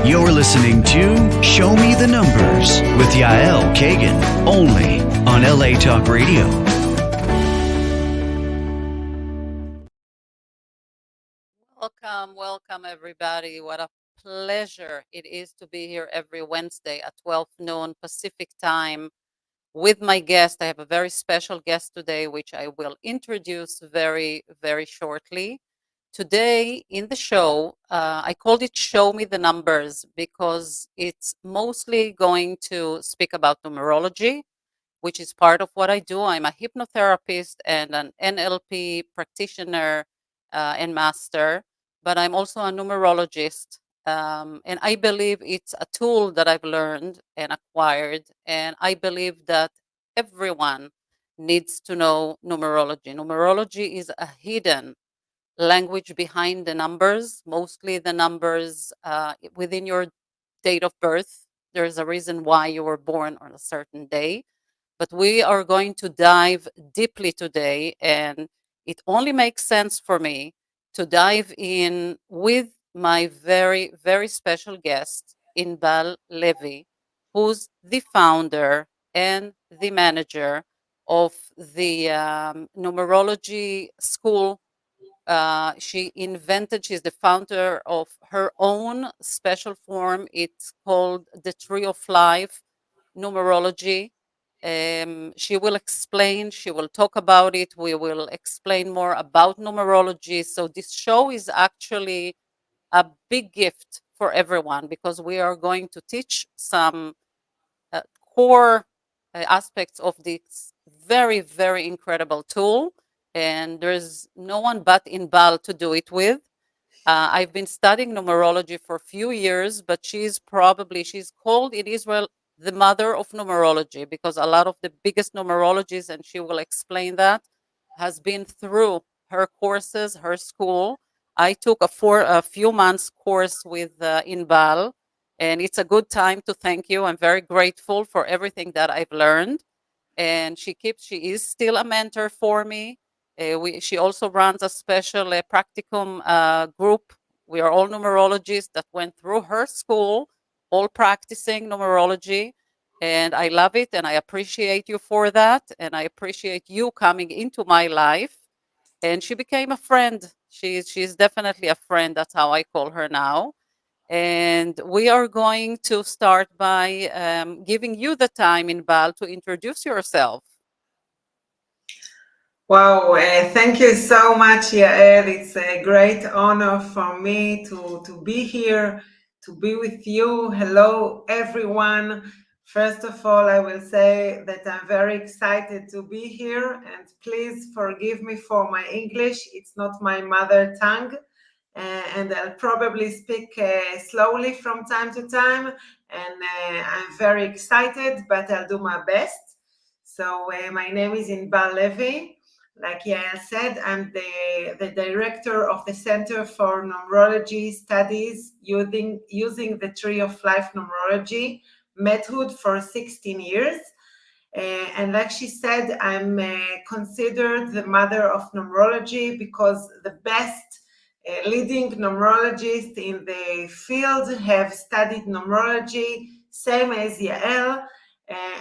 You're listening to Show Me the Numbers with Yael Kagan, only on LA Talk Radio. Welcome everybody. What a pleasure it is to be here every Wednesday at 12 noon Pacific time with my guest. I have a very special guest today, which I will introduce very, very shortly. Today in the show, I called it Show Me the Numbers because it's mostly going to speak about numerology, which is part of what I do. I'm a hypnotherapist and an NLP practitioner and master, but I'm also a numerologist. And I believe it's a tool that I've learned and acquired. And I believe that everyone needs to know numerology. Numerology is a hidden language behind the numbers, mostly the numbers within your date of birth. There's a reason why you were born on a certain day. But we are going to dive deeply today, and it only makes sense for me to dive in with my very, very special guest, INBAL Levy, who's the founder and the manager of the numerology school. She's the founder of her own special form. It's called the Tree of Life Numerology. She will explain, she will talk about it. We will explain more about numerology. So this show is actually a big gift for everyone because we are going to teach some core aspects of this very, very incredible tool. And there's no one but Inbal to do it with. I've been studying numerology for a few years, but she's called in Israel the mother of numerology because a lot of the biggest numerologists, and she will explain that, has been through her courses, her school. I took a few months course with Inbal, and it's a good time to thank you. I'm very grateful for everything that I've learned. And she is still a mentor for me. She also runs a special practicum group. We are all numerologists that went through her school, all practicing numerology. And I love it, and I appreciate you for that. And I appreciate you coming into my life. And she became a friend. She's definitely a friend. That's how I call her now. And we are going to start by giving you the time, Inbal, to introduce yourself. Wow, thank you so much, Yael. It's a great honor for me to be here, to be with you. Hello, everyone. First of all, I will say that I'm very excited to be here, and please forgive me for my English. It's not my mother tongue, and I'll probably speak slowly from time to time, and I'm very excited, but I'll do my best. So my name is INBAL Levy. Like Yael said, I'm the director of the Center for Numerology Studies using the Tree of Life Numerology method for 16 years. And like she said, I'm considered the mother of numerology because the best leading numerologists in the field have studied numerology, same as Yael.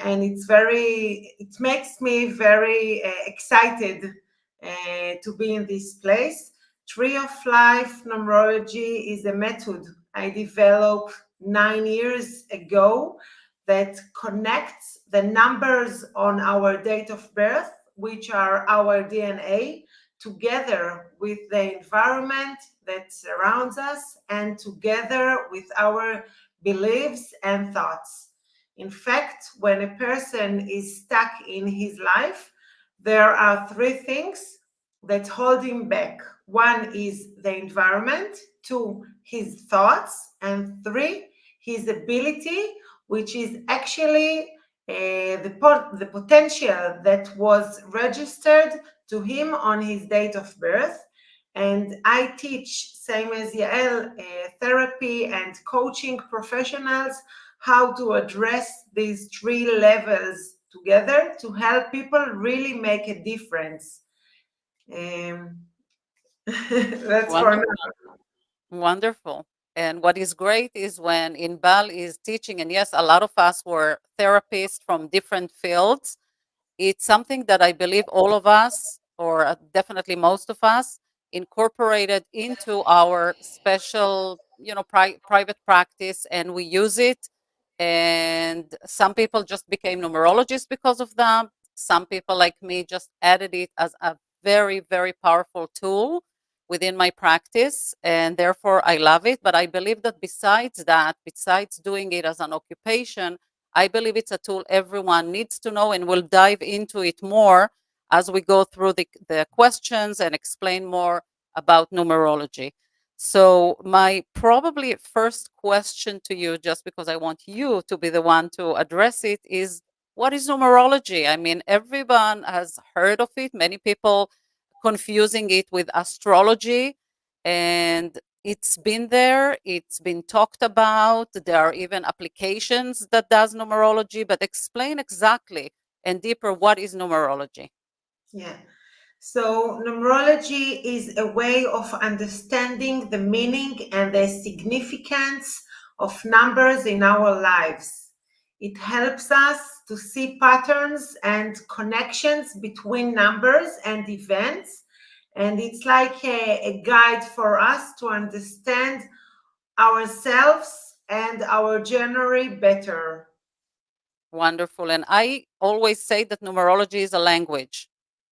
And it makes me very excited to be in this place. Tree of Life Numerology is a method I developed 9 years ago that connects the numbers on our date of birth, which are our DNA, together with the environment that surrounds us and together with our beliefs and thoughts. In fact, when a person is stuck in his life, there are three things that hold him back. One is the environment, two, his thoughts, and three, his ability, which is actually the potential that was registered to him on his date of birth. And I teach, same as Yael, therapy and coaching professionals how to address these three levels together to help people really make a difference. That's for now. Wonderful. And what is great is when INBAL is teaching, and yes, a lot of us were therapists from different fields. It's something that I believe all of us, or definitely most of us, incorporated into our special, private practice, and we use it. And some people just became numerologists because of that. Some people, like me, just added it as a very, very powerful tool within my practice, and therefore I love it. But I believe that besides that, besides doing it as an occupation, I believe it's a tool everyone needs to know, and we'll dive into it more as we go through the questions and explain more about numerology. So my probably first question to you, just because I want you to be the one to address it, is what is numerology? I mean, everyone has heard of it. Many people confusing it with astrology, and it's been there, it's been talked about. There are even applications that does numerology, but explain exactly and deeper what is numerology. Yeah. So numerology is a way of understanding the meaning and the significance of numbers in our lives. It helps us to see patterns and connections between numbers and events. And it's like a guide for us to understand ourselves and our journey better. Wonderful. And I always say that numerology is a language.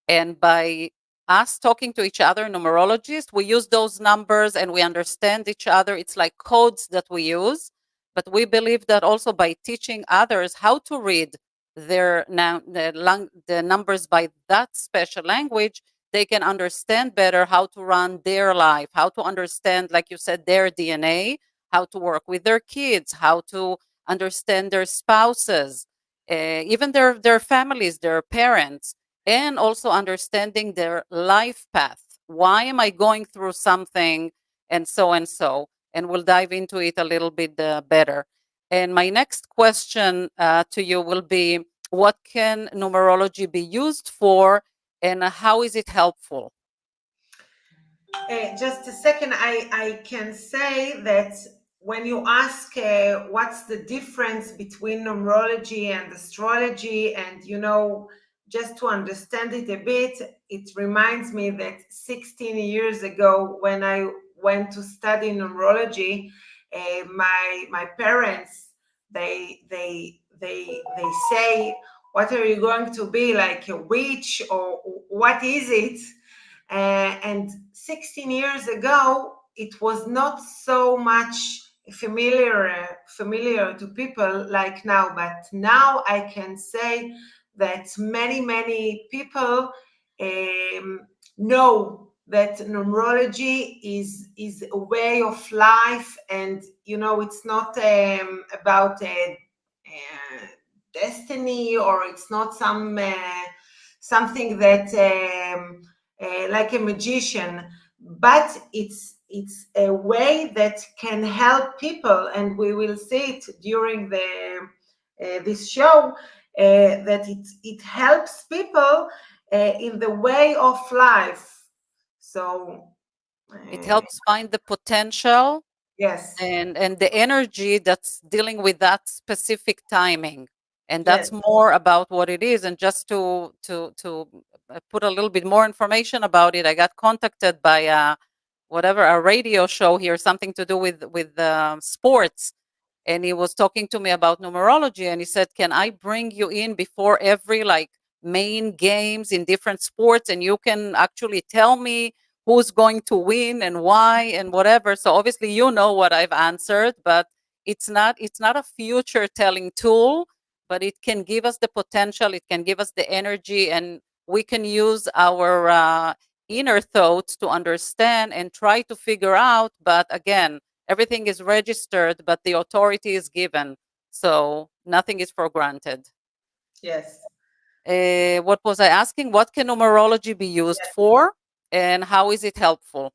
And by us talking to each other, numerologists, we use those numbers and we understand each other. It's like codes that we use. But we believe that also by teaching others how to read the numbers by that special language, they can understand better how to run their life, how to understand, like you said, their DNA, how to work with their kids, how to understand their spouses, even their families, their parents, and also understanding their life path. Why am I going through something, and so and so? And we'll dive into it a little bit better. And my next question to you will be, what can numerology be used for, and how is it helpful? Just a second, I can say that when you ask what's the difference between numerology and astrology, and just to understand it a bit, it reminds me that 16 years ago, when I went to study numerology, my parents, they say, "What are you going to be, like a witch, or what is it?" And 16 years ago, it was not so much familiar to people like now. But now I can say that many people know that numerology is a way of life, and it's not about destiny, or it's not something that like a magician, but it's a way that can help people, and we will see it during this show, that it helps people in the way of life. So It helps find the potential yes, and the energy that's dealing with that specific timing, and yes, that's more about what it is. And just to put a little bit more information about it, I got contacted by a radio show here, something to do with sports, and he was talking to me about numerology, and he said, can I bring you in before every like main games in different sports, and you can actually tell me who's going to win and why and whatever. So obviously what I've answered, but it's not a future telling tool, but it can give us the potential, it can give us the energy, and we can use our inner thoughts to understand and try to figure out. But again, everything is registered, but the authority is given. So nothing is for granted. yes. What was I asking? What can numerology be used for, and how is it helpful?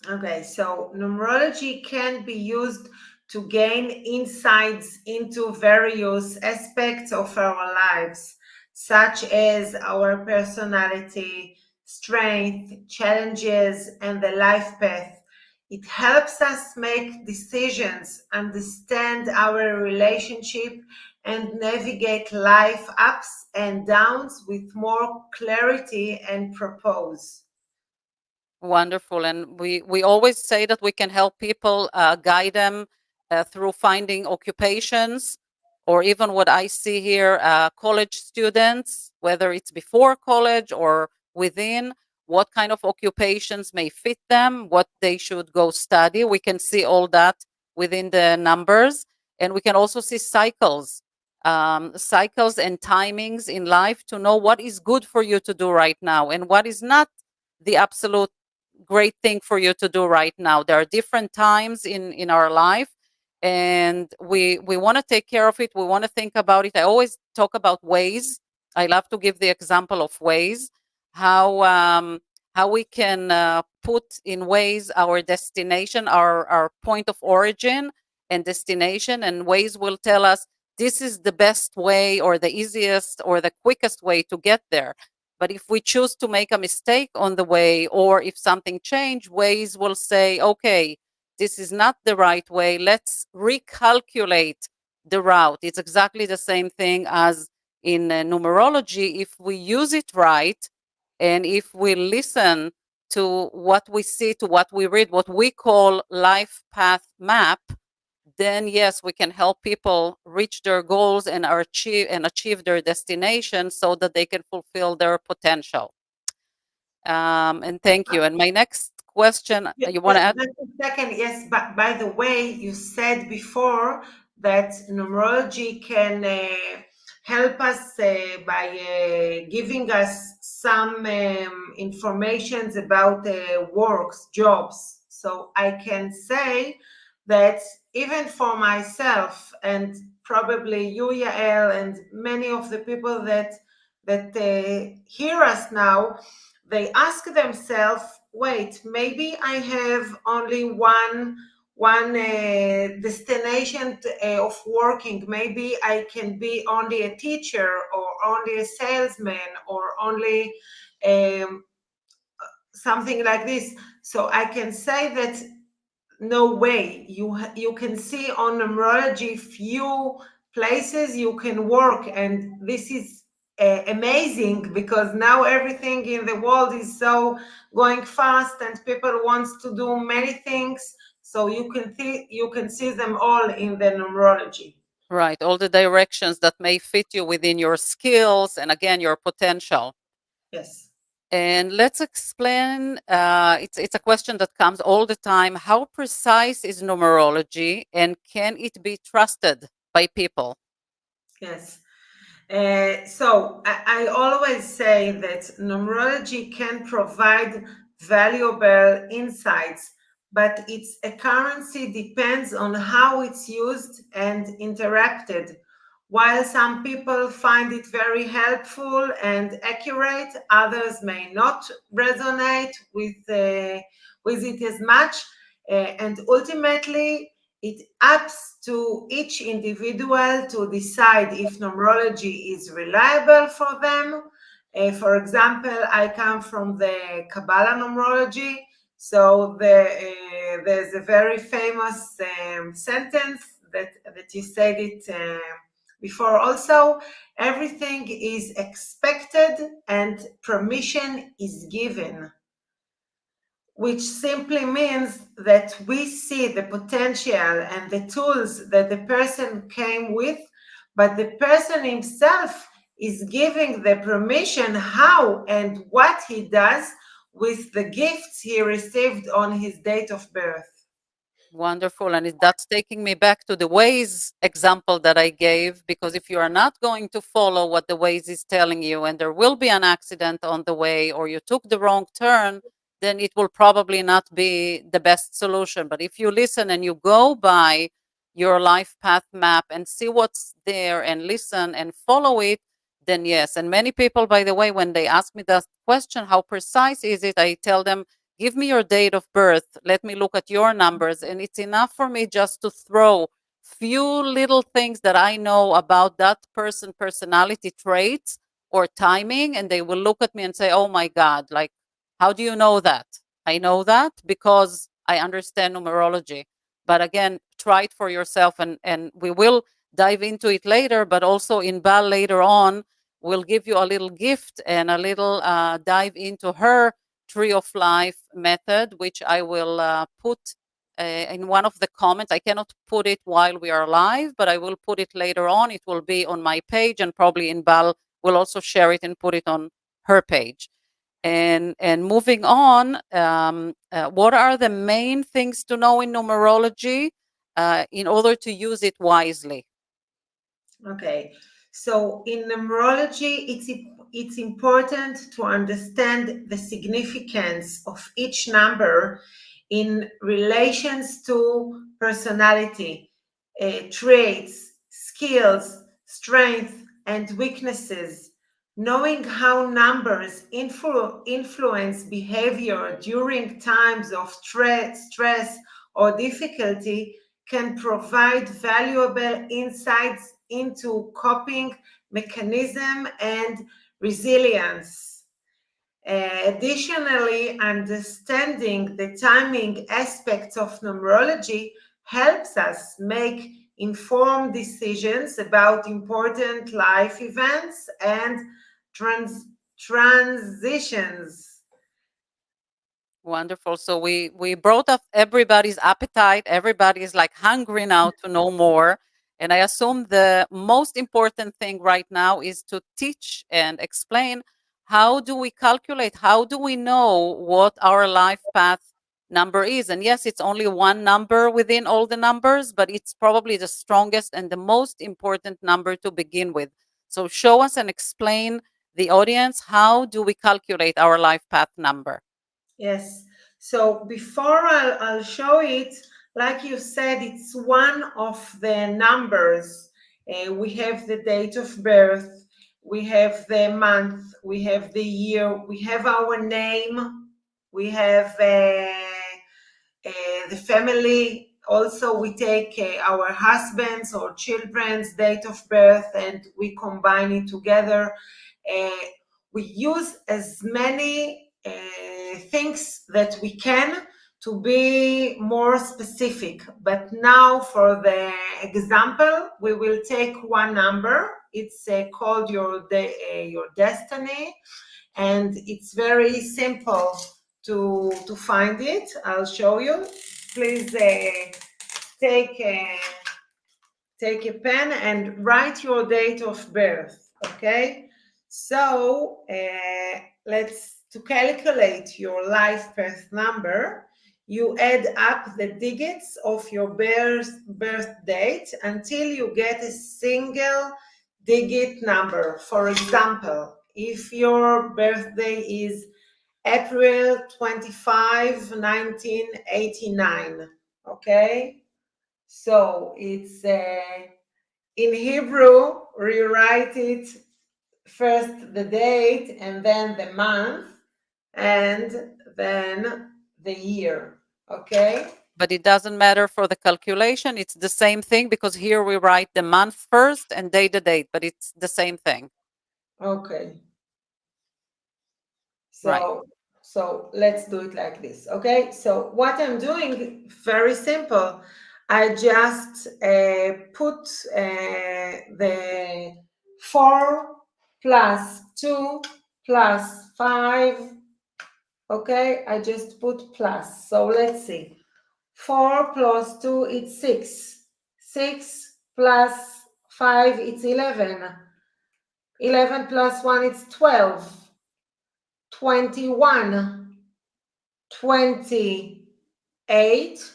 Okay, so numerology can be used to gain insights into various aspects of our lives, such as our personality, strength, challenges, and the life path. It helps us make decisions, understand our relationship, and navigate life ups and downs with more clarity and purpose. Wonderful. And we always say that we can help people, guide them through finding occupations, or even what I see here, college students, whether it's before college or within, what kind of occupations may fit them, what they should go study. We can see all that within the numbers. And we can also see cycles, cycles and timings in life to know what is good for you to do right now and what is not the absolute great thing for you to do right now. There are different times in our life, and we want to take care of it. We want to think about it. I always talk about ways. I love to give the example of ways, how we can put in ways our destination, our point of origin and destination, and ways will tell us this is the best way or the easiest or the quickest way to get there. But if we choose to make a mistake on the way, or if something changed, Waze will say, okay, this is not the right way. Let's recalculate the route. It's exactly the same thing as in numerology. If we use it right, and if we listen to what we see, to what we read, what we call life path map, then yes, we can help people reach their goals and achieve their destination so that they can fulfill their potential. And thank you. And my next question, you want to add? Just a second, yes, but by the way, you said before that numerology can help us by giving us some informations about works, jobs. So I can say that even for myself, and probably you, Yael, and many of the people that hear us now, they ask themselves, wait, maybe I have only one destination of working. Maybe I can be only a teacher, or only a salesman, or only something like this. So I can say that no way. You can see on numerology few places you can work, and this is amazing, because now everything in the world is so going fast, and people wants to do many things. So you can see them all in the numerology. Right, all the directions that may fit you within your skills and again your potential. Yes. And let's explain. It's a question that comes all the time. How precise is numerology, and can it be trusted by people? Yes. So I always say that numerology can provide valuable insights, but its accuracy depends on how it's used and interpreted. While some people find it very helpful and accurate, others may not resonate with it as much, and ultimately it ups to each individual to decide if numerology is reliable for them. For example, I come from the Kabbalah numerology, so there's a very famous sentence that you said it before also. Everything is expected and permission is given, which simply means that we see the potential and the tools that the person came with, but the person himself is giving the permission how and what he does with the gifts he received on his date of birth. Wonderful. And that's taking me back to the Waze example that I gave, because if you are not going to follow what the Waze is telling you, and there will be an accident on the way, or you took the wrong turn, then it will probably not be the best solution. But if you listen and you go by your life path map and see what's there and listen and follow it, then yes. And many people, by the way, when they ask me that question, how precise is it? I tell them, give me your date of birth, let me look at your numbers, and it's enough for me just to throw few little things that I know about that personality traits or timing, and they will look at me and say, oh my God, like, how do you know that? I know that because I understand numerology. But again, try it for yourself, and we will dive into it later, but also INBAL later on will give you a little gift and a little dive into her Tree of Life method, which I will put in one of the comments. I cannot put it while we are live, but I will put it later on. It will be on my page, and probably INBAL will also share it and put it on her page. And moving on, what are the main things to know in numerology in order to use it wisely? Okay, so in numerology, it's important to understand the significance of each number in relations to personality, traits, skills, strength, and weaknesses. Knowing how numbers influence behavior during times of stress or difficulty can provide valuable insights into coping mechanism and resilience. Additionally, understanding the timing aspects of numerology helps us make informed decisions about important life events and transitions. Wonderful. So we brought up everybody's appetite. Everybody is like hungry now to know more. And I assume the most important thing right now is to teach and explain, how do we calculate? How do we know what our life path number is? And yes, it's only one number within all the numbers, but it's probably the strongest and the most important number to begin with. So show us and explain the audience, how do we calculate our life path number? Yes. So before I'll show it, like you said, it's one of the numbers. We have the date of birth, we have the month, we have the year, we have our name, we have the family. Also, we take our husband's or children's date of birth and we combine it together. We use as many things that we can to be more specific. But now for the example, we will take one number. It's called your destiny, and it's very simple to find it. I'll show you. Please take a pen and write your date of birth, okay? So to calculate your life path number, you add up the digits of your birth date until you get a single digit number. For example, if your birthday is April 25, 1989, okay? So it's in Hebrew, rewrite it first the date and then the month and then the year, okay? But it doesn't matter for the calculation. It's the same thing, because here we write the month first and day the date, but it's the same thing. Okay. Right. So let's do it like this, okay? So what I'm doing, very simple. I just put the 4 plus 2 plus 5, okay? I just put plus. So let's see. 4 plus 2, it's 6. 6 plus 5, it's 11. 11 plus 1, it's 12. 21, 28,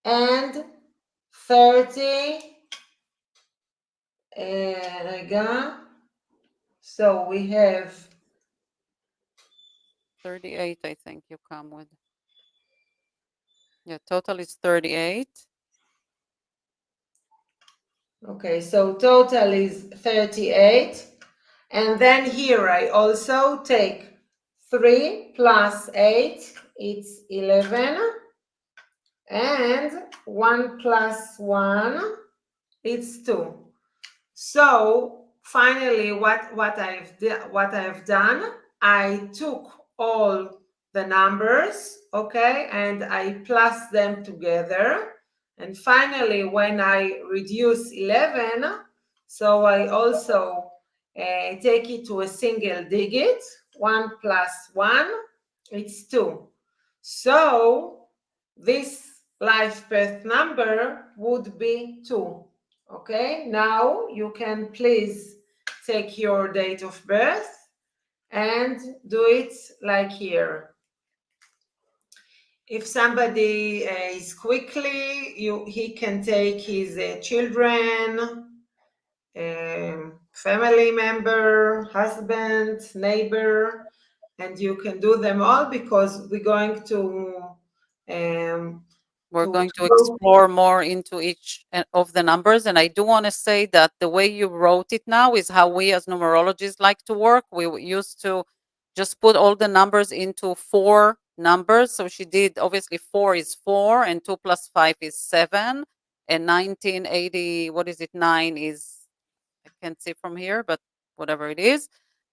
and 30. So we have 38, I think you come with. Yeah, total is 38. Okay, so total is 38. And then here I also take 3 plus 8, it's 11. And 1 plus 1, it's 2. So finally, what I've done, I took all the numbers, okay, and I plus them together. And finally, when I reduce 11, so I also take it to a single digit. 1 plus 1, it's 2. So this life path number would be 2. Okay, now you can please take your date of birth and do it like here. If somebody is quickly, he can take his children, family member, husband, neighbor, and you can do them all because we're going to we're going to explore more into each of the numbers. And I do want to say that the way you wrote it now is how we as numerologists like to work. We used to just put all the numbers into 4 numbers. So she did, obviously 4 is 4 and 2 plus 5 is 7 and 1980, what is it, 9 is, I can't see from here, but whatever it is.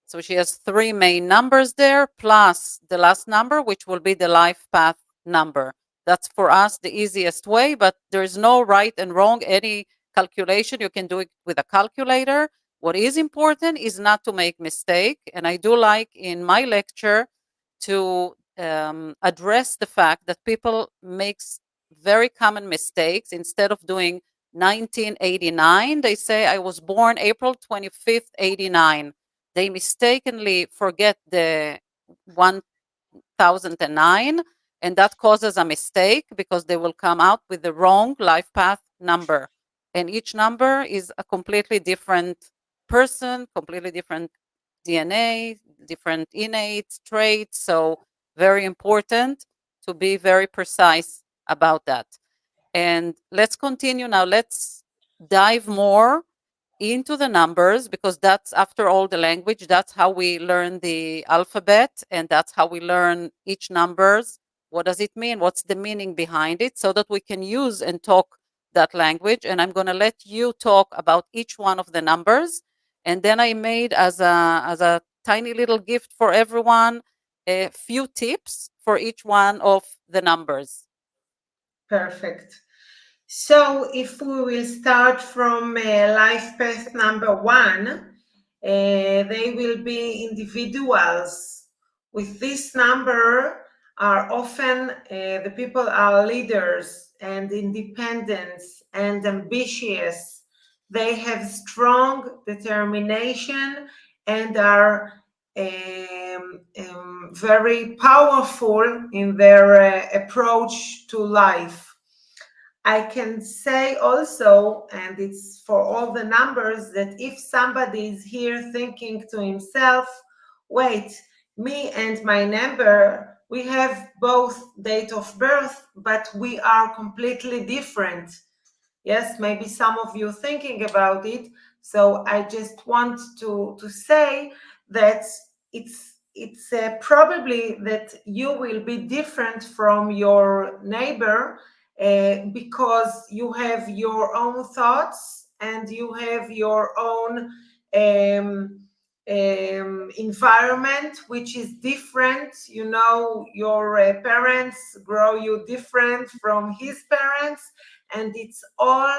So she has 3 main numbers there plus the last number, which will be the life path number. That's for us the easiest way, but there's no right and wrong. Any calculation, you can do it with a calculator. What is important is not to make mistake. And I do like in my lecture to address the fact that people makes very common mistakes. Instead of doing 1989, they say I was born April 25th, 89. They mistakenly forget the 1009, and that causes a mistake because they will come out with the wrong life path number. And each number is a completely different person, completely different DNA, different innate traits. So very important to be very precise about that. And let's continue now. Let's dive more into the numbers because that's, after all, the language. That's how we learn the alphabet, and that's how we learn each numbers. What does it mean? What's the meaning behind it, so that we can use and talk that language. And I'm going to let you talk about each one of the numbers. And then I made as a tiny little gift for everyone a few tips for each one of the numbers. Perfect. So if we will start from life path number 1, they will be individuals. With this number are often the people are leaders and independent and ambitious. They have strong determination and are very powerful in their approach to life. I can say also, and it's for all the numbers, that if somebody is here thinking to himself, wait, me and my neighbor, we have both date of birth, but we are completely different. Yes, maybe some of you thinking about it. So I just want to say that it's probably that you will be different from your neighbor because you have your own thoughts and you have your own environment which is different. You know, your parents grow you different from his parents, and it's all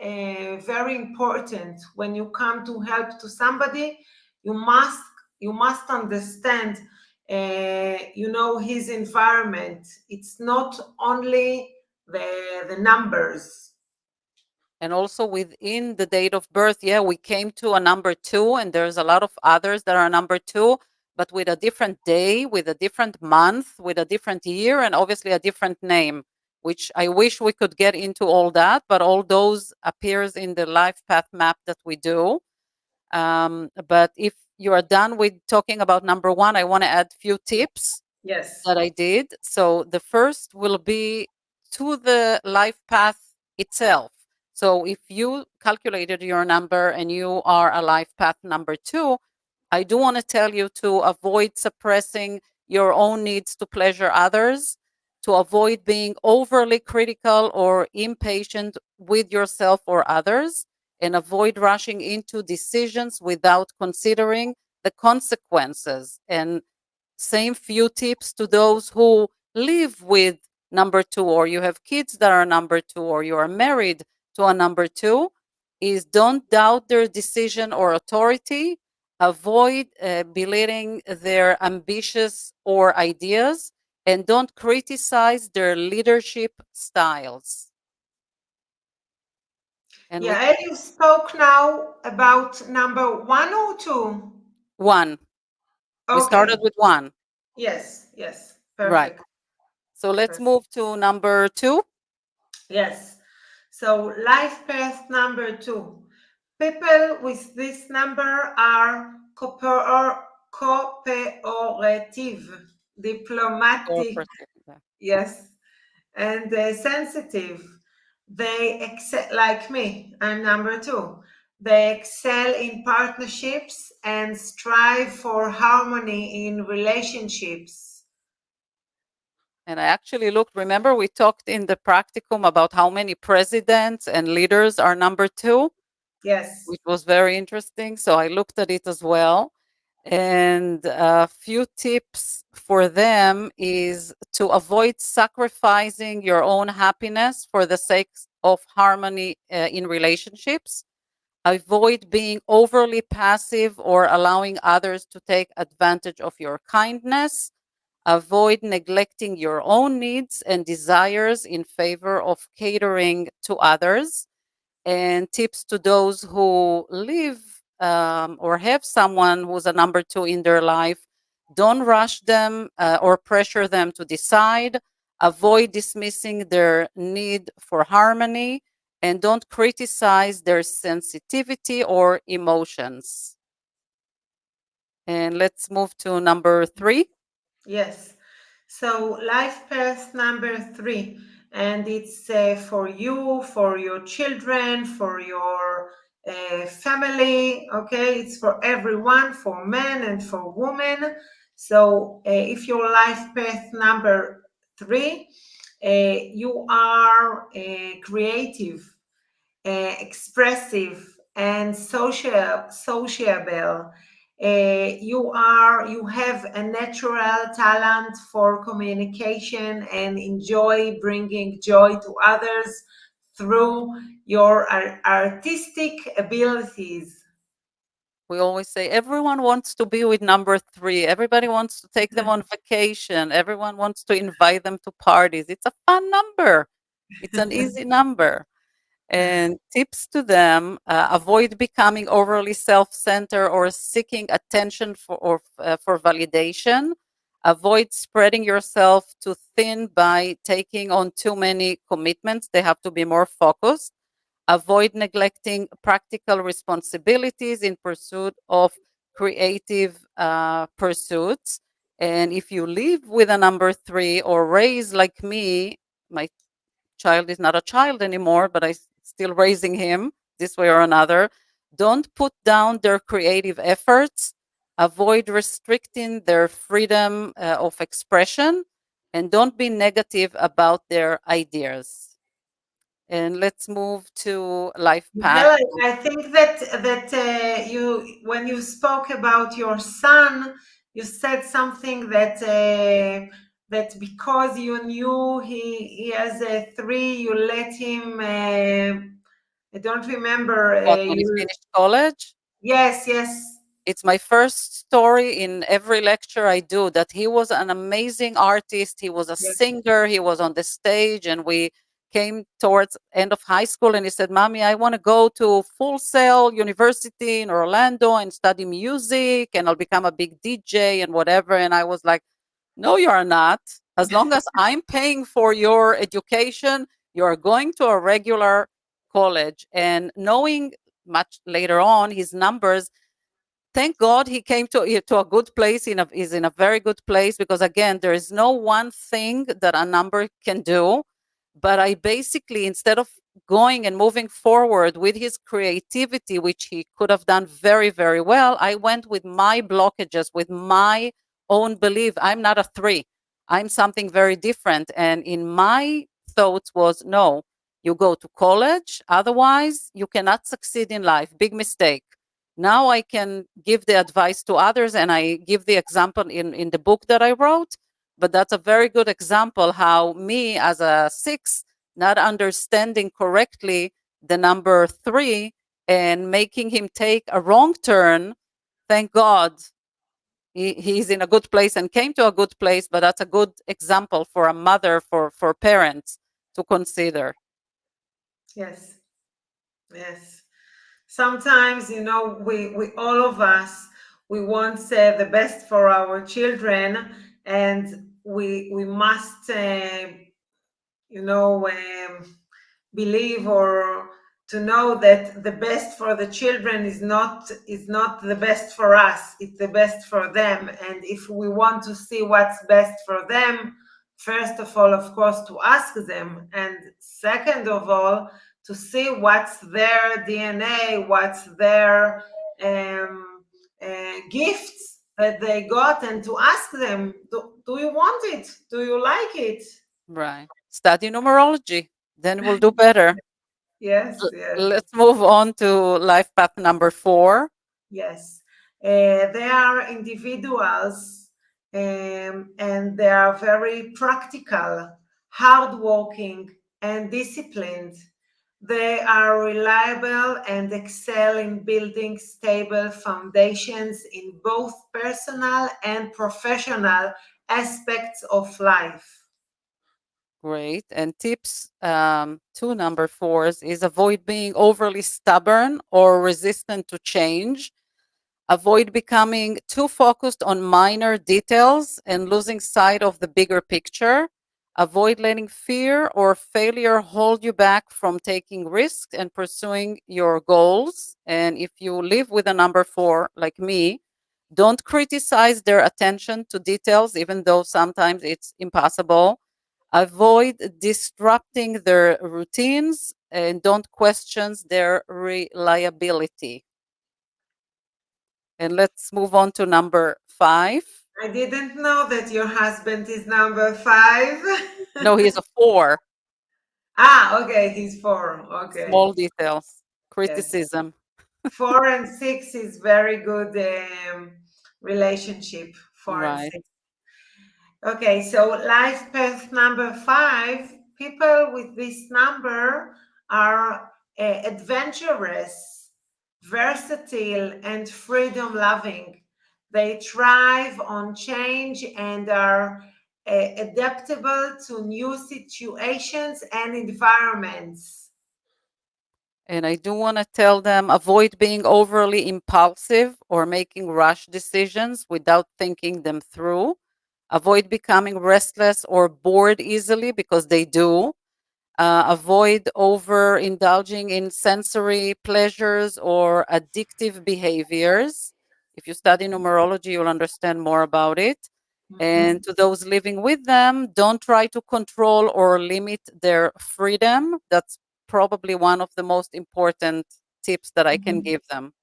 very important. When you come to help to somebody, you must understand you know, his environment. It's not only the numbers. And also within the date of birth, yeah, we came to a number 2, and there's a lot of others that are number 2, but with a different day, with a different month, with a different year, and obviously a different name, which I wish we could get into all that, but all those appears in the life path map that we do. But if you are done with talking about number 1, I want to add few tips. Yes. That I did. So the first will be to the life path itself. So if you calculated your number and you are a life path number 2, I do want to tell you to avoid suppressing your own needs to pleasure others, to avoid being overly critical or impatient with yourself or others, and avoid rushing into decisions without considering the consequences. And Same few tips to those who live with number 2, or you have kids that are number 2, or you are married to a number 2, is don't doubt their decision or authority. Avoid belittling their ambitious or ideas, and don't criticize their leadership styles. And Yeah, and you spoke now about number 1 or 2? 1. We started Okay. with 1. Yes, yes. Right. Perfect. So let's move to number 2. Yes. So life path number 2. People with this number are cooperative, diplomatic, yes, and sensitive. They excel, like me, I'm number 2. They excel in partnerships and strive for harmony in relationships. And I actually looked, remember we talked in the practicum about how many presidents and leaders are number 2, Yes. which was very interesting. So I looked at it as well. And a few tips for them is to avoid sacrificing your own happiness for the sake of harmony in relationships. Avoid being overly passive or allowing others to take advantage of your kindness. Avoid neglecting your own needs and desires in favor of catering to others. And tips to those who live or have someone who's a number 2 in their life: don't rush them or pressure them to decide. Avoid dismissing their need for harmony, and don't criticize their sensitivity or emotions. And let's move to number 3. Yes. So life path number 3, and it's for you, for your children, for your family. Okay, it's for everyone, for men and for women. So if your life path number 3, you are creative, expressive, and sociable. You have a natural talent for communication and enjoy bringing joy to others through your artistic abilities. We always say everyone wants to be with number 3. Everybody wants to take them on vacation. Everyone wants to invite them to parties. It's a fun number. It's an easy number. And tips to them: avoid becoming overly self-centered or seeking attention for validation. Avoid spreading yourself too thin by taking on too many commitments. They have to be more focused. Avoid neglecting practical responsibilities in pursuit of creative pursuits. And if you live with a number 3 or raise like me, my child is not a child anymore, but I still raising him this way or another. Don't put down their creative efforts. Avoid restricting their freedom of expression, and don't be negative about their ideas. And let's move to life path. Michelle, I think that you, when you spoke about your son, you said something that because you knew he has a 3, you let him. I don't remember. What, when he finished college? Yes, yes. It's my first story in every lecture I do, that he was an amazing artist. He was a Yes. singer. He was on the stage, and we came towards end of high school, and he said, "Mommy, I want to go to Full Sail University in Orlando and study music, and I'll become a big DJ and whatever." And I was like, "No, you are not. As long as I'm paying for your education, you are going to a regular college." And knowing much later on his numbers, thank God he came to a good place. Is in a very good place, because again, there is no one thing that a number can do. But I basically, instead of going and moving forward with his creativity, which he could have done very, very well, I went with my blockages, with my own belief. I'm not a 3. I'm something very different. And in my thoughts was, no, you go to college, otherwise you cannot succeed in life. Big mistake. Now I can give the advice to others, and I give the example in the book that I wrote. But that's a very good example how me as a 6, not understanding correctly the number 3 and making him take a wrong turn. Thank God he's in a good place and came to a good place, but that's a good example for a mother, for parents to consider. Yes, yes. Sometimes, we all of us, we want the best for our children, and we must, you know, believe or to know that the best for the children is not the best for us, it's the best for them. And if we want to see what's best for them, first of all, of course, to ask them, and second of all, to see what's their DNA, what's their gifts that they got, and to ask them, do you want it, do you like it? Right. Study numerology, then we'll do better. Yes, yes. Let's move on to life path number 4. Yes, they are individuals, and they are very practical, hardworking, and disciplined. They are reliable and excel in building stable foundations in both personal and professional aspects of life. Great. And tips to number 4s is avoid being overly stubborn or resistant to change. Avoid becoming too focused on minor details and losing sight of the bigger picture. Avoid letting fear or failure hold you back from taking risks and pursuing your goals. And if you live with a number 4, like me, don't criticize their attention to details, even though sometimes it's impossible. Avoid disrupting their routines and don't question their reliability. And let's move on to number 5. I didn't know that your husband is number 5. No, he's a 4. Okay, he's 4. Okay, Small details, yes. criticism. 4 and 6 is very good relationship. 4 and Right. 6. Okay, so life path number 5. People with this number are adventurous, versatile, and freedom loving. They thrive on change and are adaptable to new situations and environments. And I do want to tell them avoid being overly impulsive or making rush decisions without thinking them through. Avoid becoming restless or bored easily because they do. Avoid overindulging in sensory pleasures or addictive behaviors. If you study numerology, you'll understand more about it. And to those living with them, don't try to control or limit their freedom. That's probably one of the most important tips that I can give them.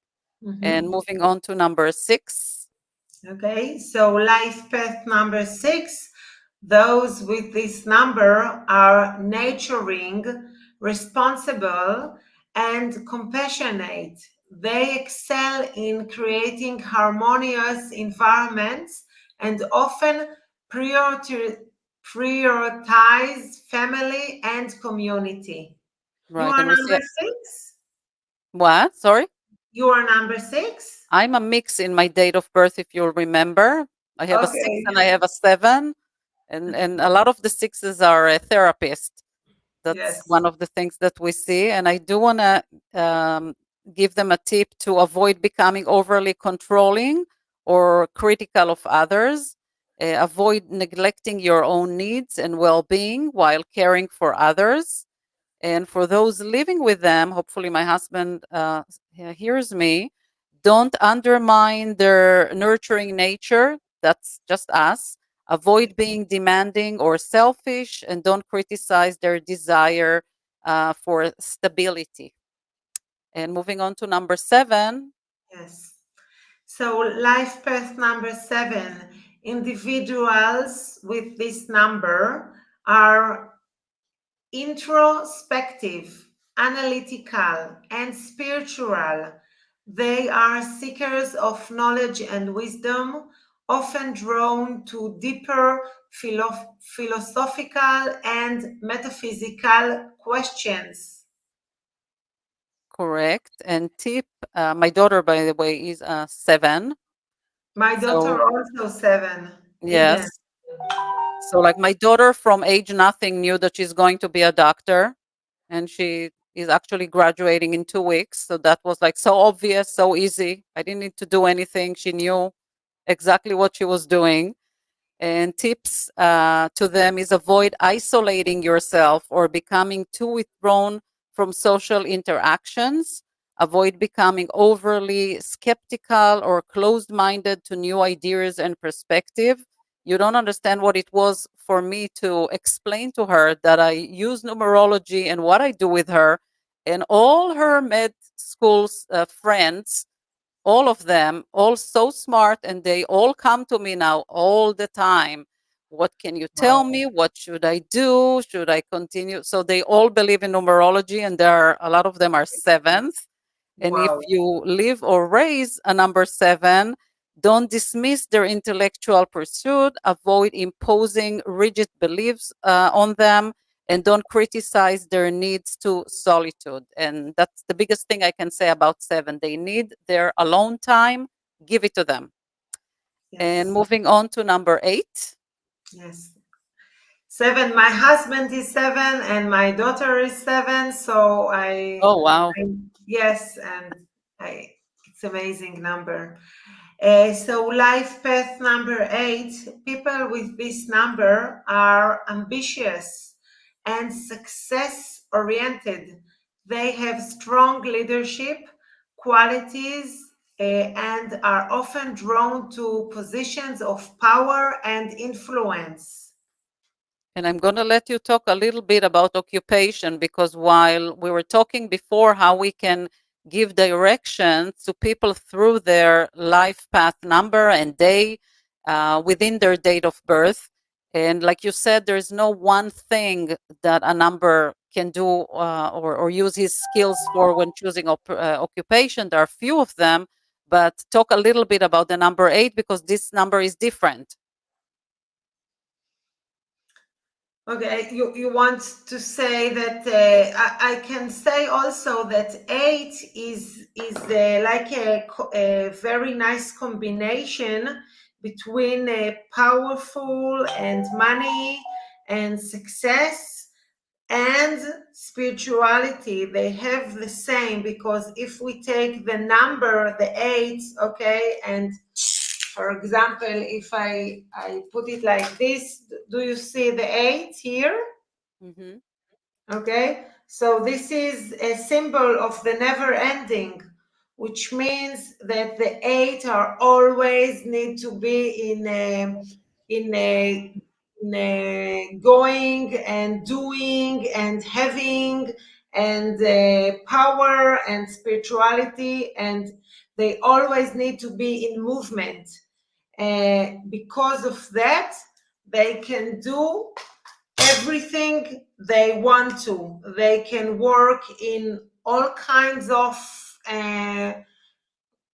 And Mhm. moving on to number 6. Okay, so life path number 6, those with this number are nurturing, responsible, and compassionate. They excel in creating harmonious environments and often prioritize family and community. You Right. are And we see number 6? what? Sorry? You are number 6? I'm a mix in my date of birth, if you'll remember. I have a 6 Okay, and I have a 7. And a lot of the 6s are a therapist. That's yes. one of the things that we see. And I do want to give them a tip to avoid becoming overly controlling or critical of others. Avoid neglecting your own needs and well being while caring for others. And for those living with them, hopefully my husband hears me, don't undermine their nurturing nature. That's just us. Avoid being demanding or selfish, and don't criticize their desire for stability. And moving on to number 7. Yes. So life path number 7, individuals with this number are introspective, analytical, and spiritual. They are seekers of knowledge and wisdom, often drawn to deeper philosophical and metaphysical questions. Correct. And tip, my daughter, by the way, is 7. My So, daughter also 7, Eden. yes. So, like my daughter from age nothing knew that she's going to be a doctor, and she is actually graduating in 2 weeks. So that was like so obvious, so easy. I didn't need to do anything. She knew exactly what she was doing. And tips to them is avoid isolating yourself or becoming too withdrawn from social interactions. Avoid becoming overly skeptical or closed minded to new ideas and perspective. You don't understand what it was for me to explain to her that I use numerology and what I do with her. And all her med school friends, all of them, all so smart, and they all come to me now all the time. What can you tell me? What should I do? Should I continue? So they all believe in numerology, and there are a lot of them are sevens. And if Wow. you live or raise a number 7, don't dismiss their intellectual pursuit, avoid imposing rigid beliefs on them, and don't criticize their needs to solitude. And that's the biggest thing I can say about 7. They need their alone time, give it to them. And Yes. moving on to number 8. Yes. 7. My husband is 7 and my daughter is 7. So Oh, wow. yes, and it's amazing number. So life path number 8, people with this number are ambitious and success oriented. They have strong leadership qualities and are often drawn to positions of power and influence. And I'm going to let you talk a little bit about occupation, because while we were talking before how we can give direction to people through their life path number and day within their date of birth. And like you said, there's no one thing that a number can do or use his skills for when choosing occupation. There are few of them, but talk a little bit about the number 8, because this number is different. Okay, you want to say that I can say also that 8 is like a very nice combination between powerful and money and success and spirituality. They have the same, because if we take the number, the 8, okay, and for example, if I put it like this, do you see the 8 here? Mm-hmm. Okay, so this is a symbol of the never ending, which means that the 8 are always need to be in a going and doing and having and power and spirituality, and they always need to be in movement. Because of that, they can do everything they want to. They can work in all kinds of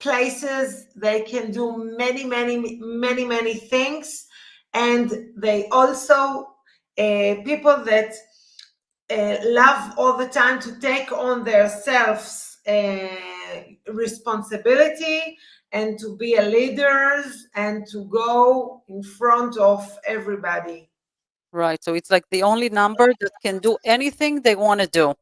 places. They can do many things, and they also people that love all the time to take on themselves responsibility and to be a leaders and to go in front of everybody. Right. So it's like the only number that can do anything they want to do.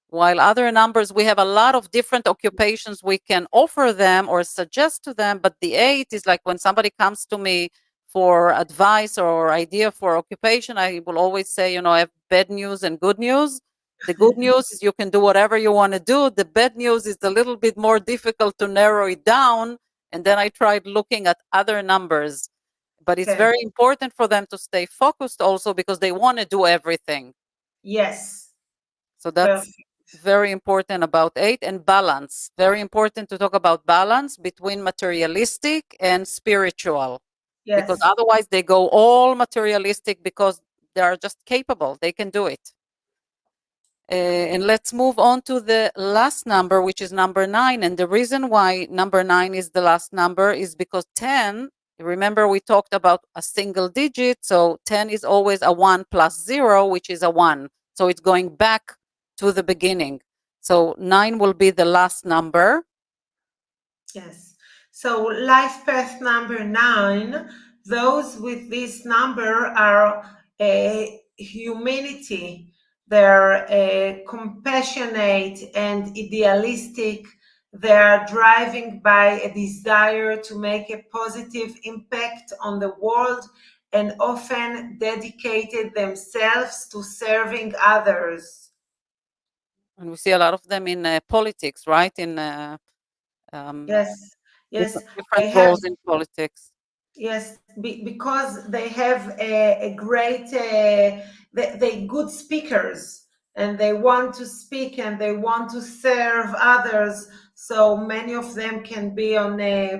While other numbers, we have a lot of different occupations we can offer them or suggest to them. But the 8 is like when somebody comes to me for advice or idea for occupation, I will always say, I have bad news and good news. The good news is you can do whatever you want to do. The bad news is a little bit more difficult to narrow it down. And then I tried looking at other numbers. But it's Okay. very important for them to stay focused also, because they want to do everything. Yes. So that's Perfect. very important about 8. And balance. Very important to talk about balance between materialistic and spiritual, because Yes. otherwise they go all materialistic because they are just capable. They can do it. And let's move on to the last number, which is number 9. And the reason why number 9 is the last number is because 10, remember we talked about a single digit. So 10 is always a 1 plus 0, which is a 1. So it's going back to the beginning. So 9 will be the last number. Yes. So life path number 9, those with this number are humanity. They're compassionate and idealistic. They are driving by a desire to make a positive impact on the world and often dedicated themselves to serving others. And we see a lot of them in politics, right? In Yes, yes, different they have. roles in politics. Yes, because they have a great, they good speakers, and they want to speak and they want to serve others. So many of them can be on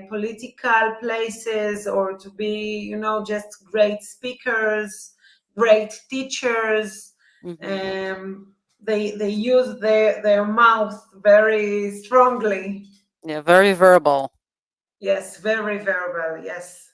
political places or to be, just great speakers, great teachers. They use their mouth very strongly. Yeah, very verbal. Yes, very verbal. Yes.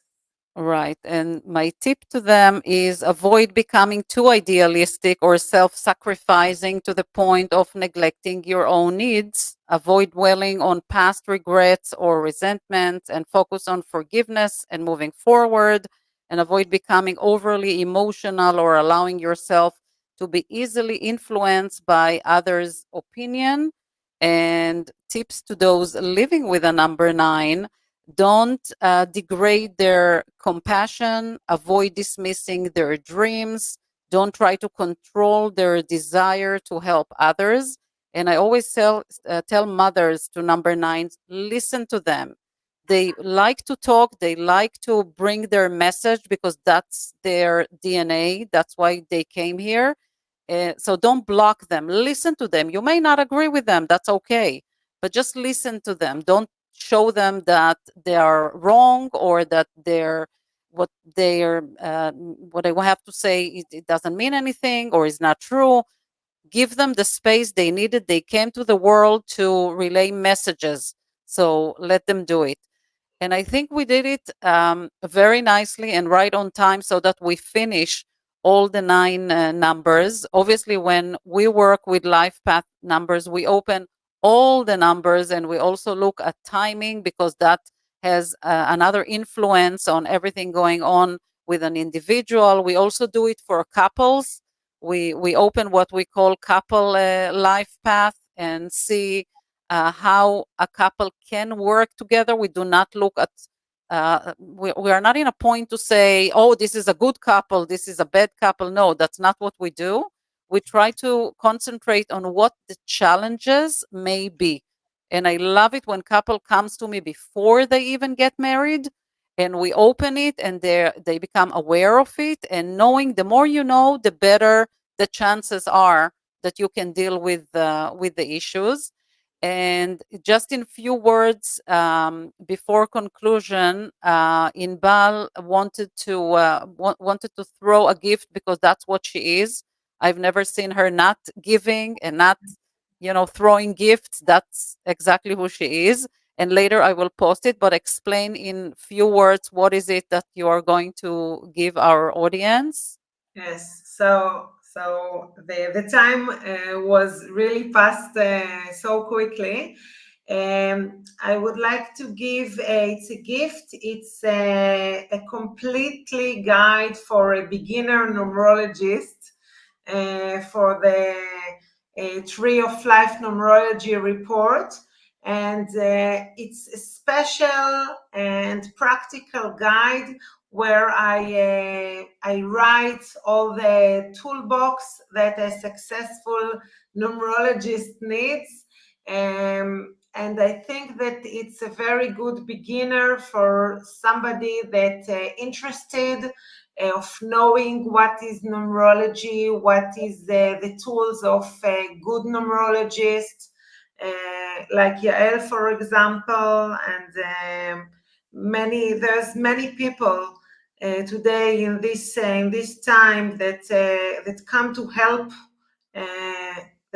Right. And my tip to them is avoid becoming too idealistic or self sacrificing to the point of neglecting your own needs. Avoid dwelling on past regrets or resentments and focus on forgiveness and moving forward. And avoid becoming overly emotional or allowing yourself to be easily influenced by others' opinion. And tips to those living with a number 9: don't degrade their compassion, avoid dismissing their dreams, don't try to control their desire to help others. And I always tell mothers to number 9s, listen to them. They like to talk, they like to bring their message because that's their DNA, that's why they came here. So don't block them, listen to them. You may not agree with them, that's okay, but just listen to them. Don't show them that they are wrong or that what what they have to say it doesn't mean anything or is not true. Give them the space they needed. They came to the world to relay messages, so let them do it. And I think we did it very nicely and right on time so that we finish all the 9 numbers. Obviously, when we work with life path numbers, we open all the numbers and we also look at timing because that has another influence on everything going on with an individual. We also do it for couples. We open what we call couple life path and see how a couple can work together. We do not look at, we are not in a point to say, oh, this is a good couple, this is a bad couple. No, that's not what we do. We try to concentrate on what the challenges may be. And I love it when couple comes to me before they even get married and we open it and they become aware of it. And knowing, the more you know, the better the chances are that you can deal with the issues. And just in few words, before conclusion, Inbal wanted to throw a gift because that's what she is. I've never seen her not giving and not, throwing gifts. That's exactly who she is. And later I will post it, but explain in few words what is it that you are going to give our audience. Yes, so the time was really passed so quickly. I would like to give it's a gift. It's a completely guide for a beginner numerologist for the Tree of Life numerology report, and it's a special and practical guide where I write all the toolbox that a successful numerologist needs. And I think that it's a very good beginner for somebody that interested of knowing what is numerology, what is the tools of a good numerologist, like Yael, for example, and there's many people today in this time that come to help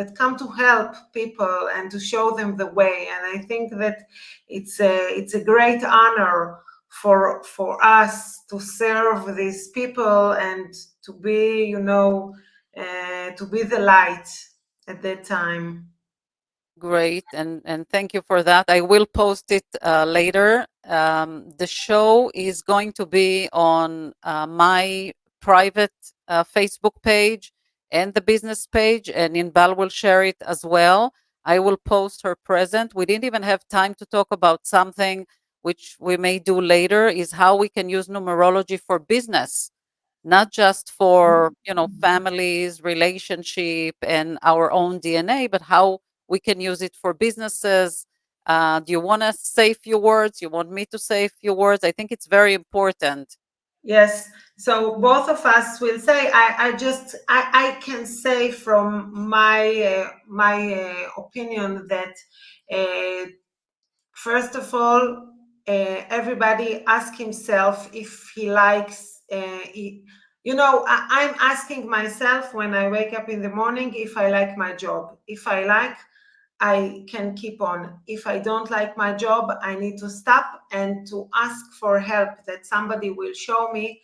that come to help people and to show them the way. And I think that it's a great honor for us to serve these people and to be, to be the light at that time. Great, and thank you for that. I will post it later. The show is going to be on my private Facebook page and the business page, and Inbal will share it as well. I will post her present. We didn't even have time to talk about something which we may do later, is how we can use numerology for business, not just for families, relationship, and our own DNA, but how we can use it for businesses. Do you want to say a few words? You want me to say a few words? I think it's very important. Yes. So both of us will say. I can say from my opinion that first of all, everybody ask himself if he likes. I'm asking myself when I wake up in the morning if I like my job. If I like, I can keep on. If I don't like my job, I need to stop and to ask for help, that somebody will show me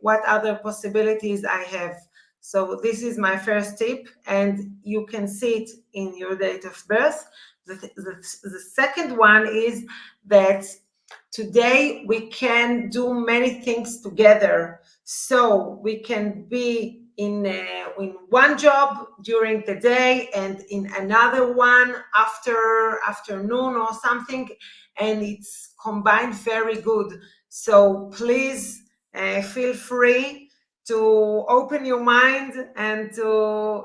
what other possibilities I have. So this is my first tip, and you can see it in your date of birth. The second one is that today we can do many things together. So we can be in one job during the day and in another one after afternoon or something, and it's combined very good. So please feel free to open your mind and to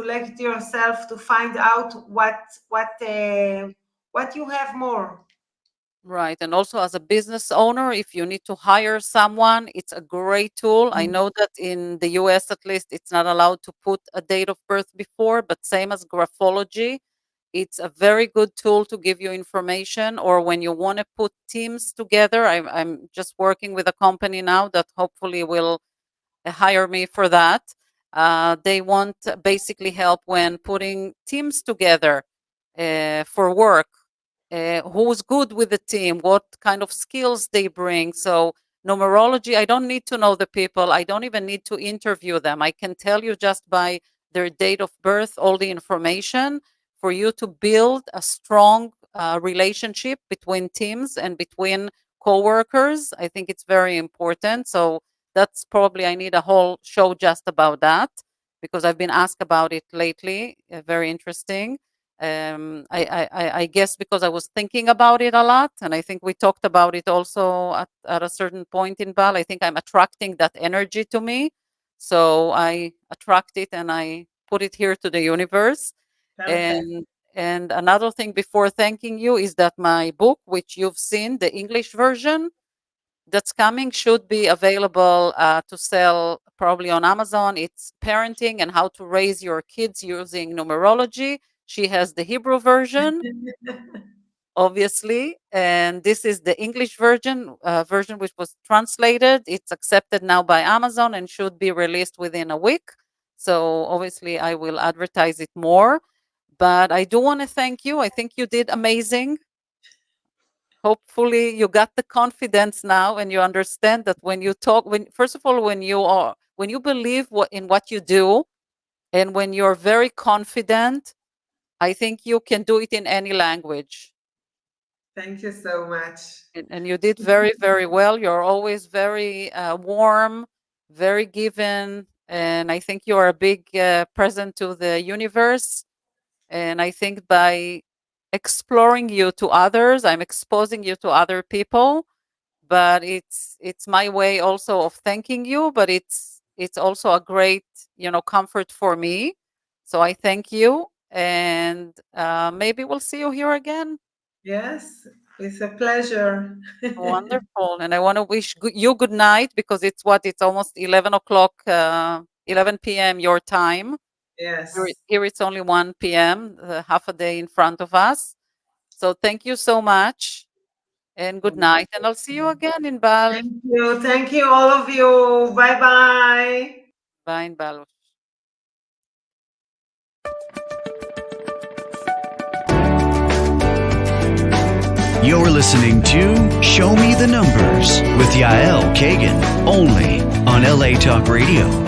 let yourself to find out what you have more. Right. And also, as a business owner, if you need to hire someone, it's a great tool. I know that in the US, at least, it's not allowed to put a date of birth before, but same as graphology, it's a very good tool to give you information. Or when you want to put teams together, I'm just working with a company now that hopefully will hire me for that. They want basically help when putting teams together for work. Who's good with the team, what kind of skills they bring. So numerology, I don't need to know the people. I don't even need to interview them. I can tell you just by their date of birth all the information for you to build a strong relationship between teams and between coworkers. I think it's very important. So that's probably, I need a whole show just about that, because I've been asked about it lately. Very interesting. I guess because I was thinking about it a lot, and I think we talked about it also at a certain point in Bal. I think I'm attracting that energy to me, so I attract it and I put it here to the universe. Perfect. And another thing before thanking you is that my book, which you've seen, the English version that's coming, should be available to sell probably on Amazon. It's Parenting and How to Raise Your Kids Using Numerology. She has the Hebrew version, obviously, and this is the English version which was translated. It's accepted now by Amazon and should be released within a week. So obviously, I will advertise it more. But I do want to thank you. I think you did amazing. Hopefully you got the confidence now and you understand that when you talk, when first of all, when you believe in what you do, and when you're very confident, I think you can do it in any language. Thank you so much. And you did very, very well. You're always very warm, very given, and I think you are a big present to the universe. And I think by exploring you to others, I'm exposing you to other people. But it's my way also of thanking you. But it's also a great comfort for me. So I thank you, and maybe we'll see you here again. Yes, it's a pleasure. Wonderful. And I want to wish you good night, because it's almost 11 o'clock, 11 p.m. your time. Yes. Here it's only 1 p.m., half a day in front of us. So thank you so much and good night. And I'll see you again in Bal. Thank you. Thank you, all of you. Bye bye. Bye in Bal. You're listening to Show Me the Numbers with Yael Kagan, only on LA Talk Radio.